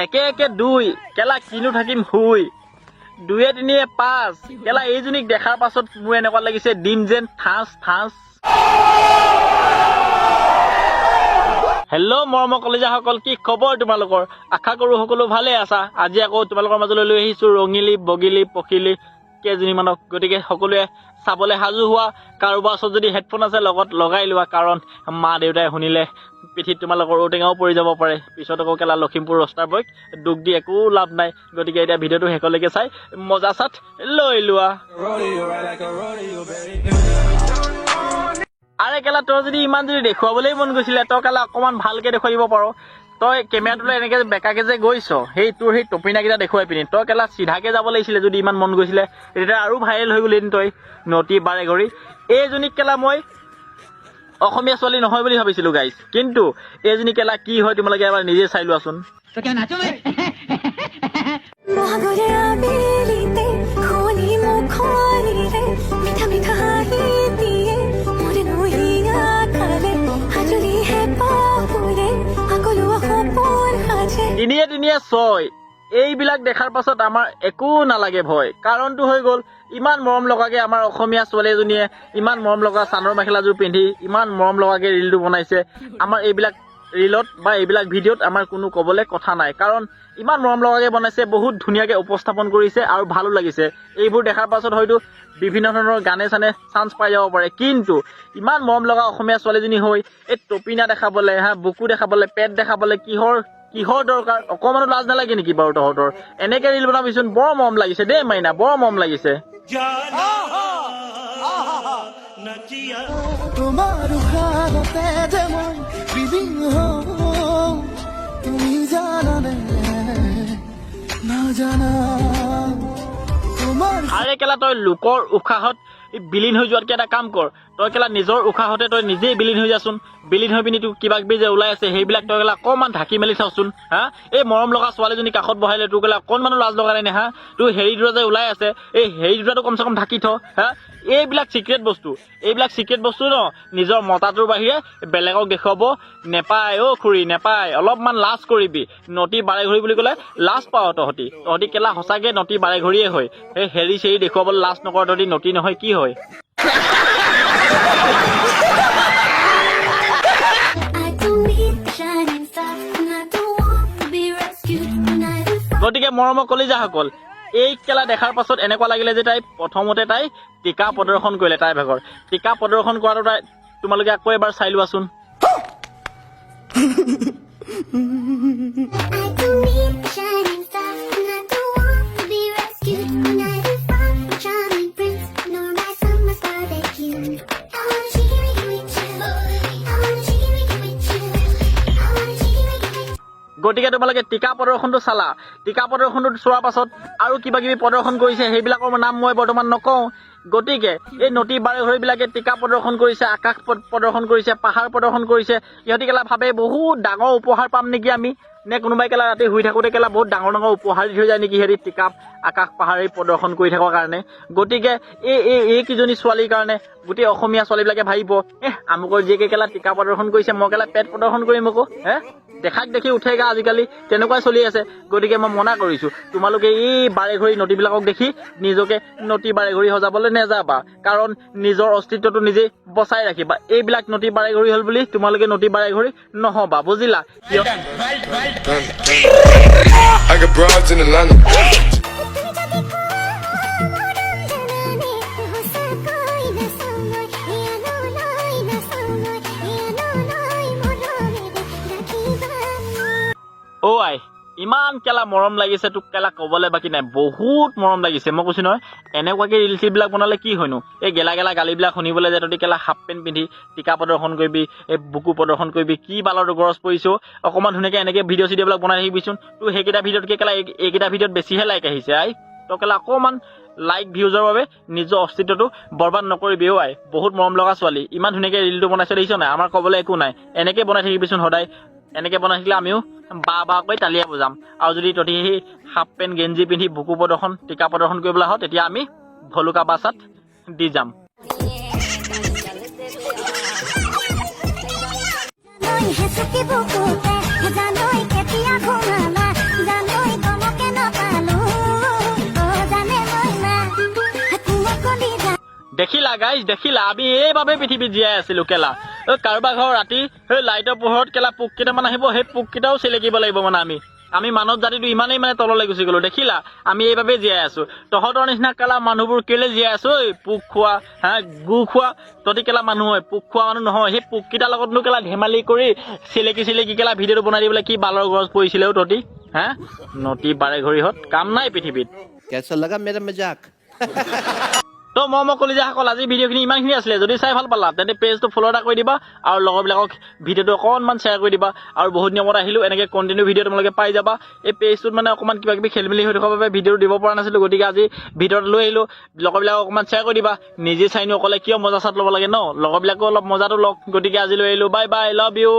একে একে 2 কেলা কিনো থাকিম হুই 2 3 5 কেলা এইজনীক দেখাৰ পাছত মোৰ এনেকুৱা লাগিছে ডিম যেন থাঁচ থাঁচ হেল্ল' মৰমৰ কলেজাসকল কি খবৰ তোমালোকৰ আশা কৰো সকলো ভালে আছা আজি আকৌ তোমালোকৰ মাজলৈ লৈ আহিছো ৰঙিলি বগিলি পখিলি কেজনীমানক গতিকে সকলোৱে চাবলৈ সাজু হোৱা কাৰোবাৰ ওচৰত যদি হেডফোন আছে লগত লগাই লোৱা কাৰণ মা দেউতাই শুনিলে পিঠিত তোমালোকৰ ঔটেঙাও পৰি যাব পাৰে পিছত আকৌ কেলা লখিমপুৰ ৰাস্তাৰ বৈক দুখ দি একো লাভ নাই গতিকে এতিয়া ভিডিঅ'টো শেষলৈকে চাই মজা চাট লৈ লোৱা আৰে কেলা তই যদি ইমান যদি দেখুৱাবলৈ মন গৈছিলে তই কেলা অকণমান ভালকে দেখুৱাই দিব পাৰ তই কেমেৰাটোলৈ এনেকে বেকাকে যে গৈছ সেই তোৰ সেই টপিনাকেইটা দেখুৱাই পিনি তই কেলা চিধাকে যাব লাগিছিলে যদি ইমান মন গৈছিলে তেতিয়া আৰু ভাইৰেল হৈ গ'লি তই নটি বাৰে ঘড়ী এইজনীক কেলা মই অসমীয়া ছোৱালী নহয় বুলি ভাবিছিলো গাইছ কিন্তু এইজনী কেলা কি হয় তোমালোকে এবাৰ নিজে চাই লোৱাচোন তিনিয়ে 6 এইবিলাক দেখাৰ পাছত আমাৰ একো নালাগে ভয় কাৰণটো হৈ গ'ল ইমান মৰম লগাকে আমাৰ অসমীয়া ছোৱালী এজনীয়ে ইমান মৰম লগা চানৰ মেখেলাযোৰ পিন্ধি ইমান মৰম লগাকে ৰিলটো বনাইছে আমাৰ এইবিলাক ৰিলত বা এইবিলাক ভিডিঅ'ত আমাৰ কোনো ক'বলৈ কথা নাই কাৰণ ইমান মৰম লগাকে বনাইছে বহুত ধুনীয়াকে উপস্থাপন কৰিছে আৰু ভালো লাগিছে এইবোৰ দেখাৰ পাছত হয়তো বিভিন্ন ধৰণৰ গানে চানে চান্স পাই যাব পাৰে কিন্তু ইমান মৰম লগা অসমীয়া ছোৱালীজনী হৈ এই টপিনা দেখাবলৈ বুকু দেখাবলৈ পেট দেখাবলৈ কিহৰ দৰকাৰ অকমানো লাজ নালাগে নেকি বাৰু তহঁতৰ এনেকে ৰিল বনাবিচোন বৰ মৰম লাগিছে দেই মাইনা বৰ মৰম লাগিছে আৰে কেলা তই লোকৰ উশাহত বিলীন হৈ যোৱাতকে এটা কাম কৰ তই কেলা নিজৰ উশাহতে তই নিজেই বিলীন হৈ যাচোন বিলীন হৈ পিনি তোৰ কিবা কিবি যে ওলাই আছে সেইবিলাক তই কেলা অকণমান ঢাকি মেলি চাওচোন এই মৰম লগা ছোৱালীজনী কাষত বহাইলে তোৰ কেলা অকণমানো লাজ লগা নাই নে তোৰ হেৰি দুটা যে ওলাই আছে এই হেৰি দুটাটো কমচে কম ঢাকি থ এইবিলাক চিক্ৰেট বস্তু ন নিজৰ মতাটোৰ বাহিৰে বেলেগক দেখুৱাব নেপায় খুৰী নেপায় অলপমান লাজ কৰিবি নটি বাৰে ঘড়ী বুলি ক'লে লাজ পাৱ তহঁতি কেলা সঁচাকে নটি বাৰে ঘড়ীয়ে হয় এই হেৰি চেৰি দেখুৱাবলৈ লাজ নকৰ তহঁতি নটি নহয় কি হয় গতিকে মৰমৰ কলিজাসকল এই কেলা দেখাৰ পাছত এনেকুৱা লাগিলে যে তাই প্ৰথমতে তাই টিকা প্ৰদৰ্শন কৰিলে তাই ভাগৰ টিকা প্ৰদৰ্শন কৰাটো তাই তোমালোকে আকৌ এবাৰ চাই লোৱাচোন গতিকে তোমালোকে টিকা প্ৰদৰ্শনটো চালা টিকা প্ৰদৰ্শনটো চোৱাৰ পাছত আৰু কিবা কিবি প্ৰদৰ্শন কৰিছে সেইবিলাকৰ নাম মই বৰ্তমান নকওঁ গতিকে এই নটি বাৰে ঘড়ীবিলাকে টিকা প্ৰদৰ্শন কৰিছে আকাশ প্ৰদৰ্শন কৰিছে পাহাৰ প্ৰদৰ্শন কৰিছে ইহঁতি কেলা ভাবে বহুত ডাঙৰ উপহাৰ পাম নেকি আমি নে কোনোবাই কেলা ৰাতি শুই থাকোঁতে কেলা বহুত ডাঙৰ উপহাৰ দি থৈ যায় নেকি হেৰি টিকা আকাশ পাহাৰ প্ৰদৰ্শন কৰি থকাৰ কাৰণে গতিকে এইকেইজনী ছোৱালীৰ কাৰণে গোটেই অসমীয়া ছোৱালীবিলাকে ভাবিব আমুকৰ জীয়েকে কেলা টিকা প্ৰদৰ্শন কৰিছে মই কেলা পেট প্ৰদৰ্শন কৰিম আকৌ দেখাক দেখি উঠেগা আজিকালি তেনেকুৱাই চলি আছে গতিকে মই মনা কৰিছো তোমালোকে এই বাৰে ঘড়ী নটিবিলাকক দেখি নিজকে নটি বাৰে ঘড়ী সজাবলৈ নেযাবা কাৰণ নিজৰ অস্তিত্বটো নিজে বচাই ৰাখিবা এইবিলাক নটি বাৰে ঘড়ী হ'ল বুলি তোমালোকে নটি বাৰে ঘড়ী নহবা বুজিলা I got broads in Atlanta. আই ইমান কেলা মৰম লাগিছে তোক কেলা ক'বলৈ বাকী নাই বহুত মৰম লাগিছে মই কৈছো নহয় এনেকুৱাকে ৰিল চিলবিলাক বনালে কি হয়নো এই গেলা গালিবিলাক শুনিবলৈ যে তহঁতি কেলা হাফ পেণ্ট পিন্ধি টিকা প্ৰদৰ্শন কৰিবি এই বুকু প্ৰদৰ্শন কৰিবি কি বালৰ গৰজ পৰিছো অকণমান ধুনীয়াকৈ এনেকৈ ভিডিঅ' চিডিঅ'বিলাক বনাই থাকিবিচোন তোৰ সেইকেইটা ভিডিঅ'তকৈ কেলা এইকেইটা ভিডিঅ'ত বেছিহে লাইক আহিছে তই কেলা অকণমান লাইক ভিউজৰ বাবে নিজৰ অস্তিত্বটো বৰবাদ নকৰিবি আই বহুত মৰম লগা ছোৱালী ইমান ধুনীয়াকৈ ৰিলটো বনাইছে দেখিছ নাই আমাৰ ক'বলৈ একো নাই এনেকৈ বনাই থাকিবিচোন সদায় এনেকৈ বনাই থাকিলে আমিও বাকৈ তালিয়া বজাম আৰু যদি তহঁতি সেই হাফ পেণ্ট গেঞ্জি পিন্ধি বুকু প্ৰদৰ্শন টিকা প্ৰদৰ্শন কৰিবলৈ আহ তেতিয়া আমি ভলুকা বাছাত দি যাম দেখিলা গাইজ দেখিলা আমি এইভাবে পৃথিৱীত জীয়াই আছিলো কেলা কাৰোবাৰ ঘৰ ৰাতি সেই লাইটৰ পোহৰত কেলা পোক কেইটামান আহিব সেই পোক কেইটাও চিলেকিব লাগিব মানে আমি মানৱ জাতিটো ইমানেই মানে তললৈ গুচি গলো দেখিলা আমি এইভাবে জীয়াই আছো তহঁতৰ নিচিনা কেলা মানুহবোৰ কেলে জীয়াই আছো ঐ পোক খোৱা গু খোৱা তহঁতি কেলা মানুহ হয় পোক খোৱা মানুহ নহয় সেই পোক কেইটাৰ লগতনো কেলা ধেমালি কৰি চিলেকি কেলা ভিডিঅ'টো বনাই দিবলৈ কি বালৰ গৰজ পৰিছিলে তহঁতি নটি বাৰে ঘড়ীহঁত কাম নাই পৃথিৱীত कैसा लगा मेरा मजाक তো মই কলিজাসকল আজি ভিডিঅ'খিনি ইমানখিনি আছিলে যদি চাই ভাল পালা তেন্তে পেজটো ফ'ল' এটা কৰি দিবা আৰু লগৰবিলাকক ভিডিঅ'টো অকণমান শ্বেয়াৰ কৰি দিবা আৰু বহুত নিয়মত আহিলোঁ এনেকৈ কণ্টিনিউ ভিডিঅ' তোমালোকে পাই যাবা এই পেজটোত মানে অকণমান কিবা কিবি খেলি মেলি হৈ থকাৰ বাবে ভিডিঅ'টো দিব পৰা নাছিলোঁ গতিকে আজি ভিডিঅ'টো লৈ আহিলোঁ লগৰবিলাকক অকণমান শ্বেয়াৰ কৰি দিবা নিজে চাইনো অকলে কিয় মজা চাট ল'ব লাগে ন লগৰবিলাকেও অলপ মজাটো লওক গতিকে আজি লৈ আহিলোঁ বাই বাই লাভ ইউ